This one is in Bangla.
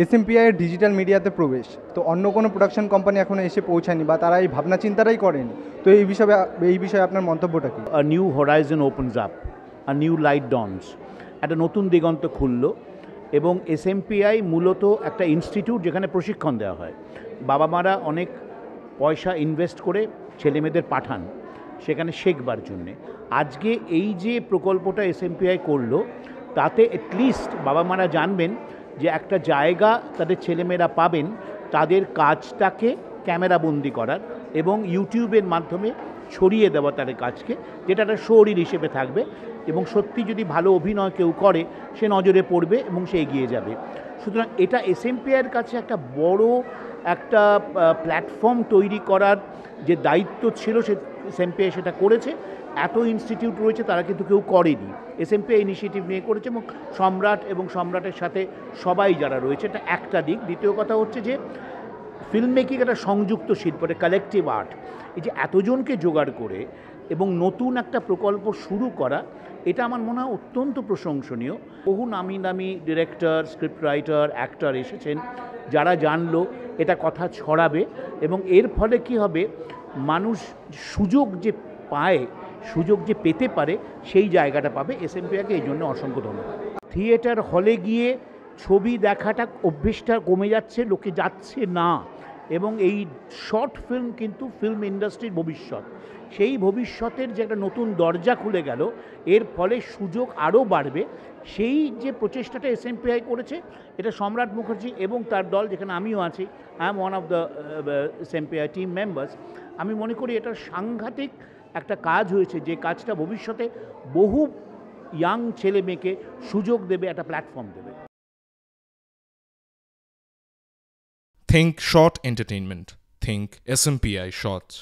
এসএমপিআই এর ডিজিটাল মিডিয়াতে প্রবেশ, তো অন্য কোনো প্রোডাকশন কোম্পানি এখনও এসে পৌঁছায়নি বা তারা এই ভাবনা চিন্তাটাই করেনি। তো এই বিষয়ে আপনার মন্তব্যটা কি? A new horizon opens up, a new light dawns, একটা নতুন দিগন্ত খুলল। এবং এসএমপিআই মূলত একটা ইনস্টিটিউট যেখানে প্রশিক্ষণ দেওয়া হয়। বাবা মারা অনেক পয়সা ইনভেস্ট করে ছেলেমেয়েদের পাঠান সেখানে শেখবার জন্যে। আজকে এই যে প্রকল্পটা এসএমপিআই করলো, তাতে অ্যাটলিস্ট বাবা মারা জানবেন যে একটা জায়গা তাদের ছেলেমেয়েরা পাবেন তাদের কাজটাকে ক্যামেরাবন্দি করার এবং ইউটিউবের মাধ্যমে ছড়িয়ে দেওয়া তাদের কাজকে, যেটা একটা শোরির হিসেবে থাকবে। এবং সত্যি যদি ভালো অভিনয় কেউ করে সে নজরে পড়বে এবং সে এগিয়ে যাবে। সুতরাং এটা এসএমপিআইয়ের কাছে একটা বড় একটা প্ল্যাটফর্ম তৈরি করার যে দায়িত্ব ছিল, সে এসএমপিআই সেটা করেছে। এত ইনস্টিটিউট রয়েছে, তারা কিন্তু কেউ করেনি। এসএমপিআই ইনিশিয়েটিভ নিয়ে করেছে এবং সম্রাট এবং সম্রাটের সাথে সবাই যারা রয়েছে, এটা একটা দিক। দ্বিতীয় কথা হচ্ছে যে ফিল্ম মেকিং একটা সংযুক্ত শিল্প, একটা কালেকটিভ আর্ট। এই যে এতজনকে জোগাড় করে এবং নতুন একটা প্রকল্প শুরু করা, এটা আমার মনে হয় অত্যন্ত প্রশংসনীয়। বহু নামি দামি ডিরেক্টর, স্ক্রিপ্ট রাইটার, অ্যাক্টর এসেছেন, যারা জানলো এটা কথা ছড়াবে এবং এর ফলে কি হবে, মানুষ সুযোগ যে পায়, সুযোগ যে পেতে পারে, সেই জায়গাটা পাবে। এসএমপিআইকে এই জন্য অসংখ্য ধন্যবাদ। থিয়েটার হলে গিয়ে ছবি দেখাটা অভ্যেসটা কমে যাচ্ছে, লোকে যাচ্ছে না। এবং এই শর্ট ফিল্ম কিন্তু ফিল্ম ইন্ডাস্ট্রির ভবিষ্যৎ। সেই ভবিষ্যতের যে একটা নতুন দরজা খুলে গেল, এর ফলে সুযোগ আরও বাড়বে। সেই যে প্রচেষ্টাটা এসএমপিআই করেছে, এটা সম্রাট মুখার্জি এবং তার দল, যেখানে আমিও আছি, I am one of the SMPI team members. আমি মনে করি এটা সাংঘাতিক একটা কাজ হয়েছে, যে কাজটা ভবিষ্যতে বহু ইয়াং ছেলে মেয়েকে সুযোগ দেবে, একটা প্ল্যাটফর্ম দেবে। Think Short Entertainment. Think SMPI Shorts.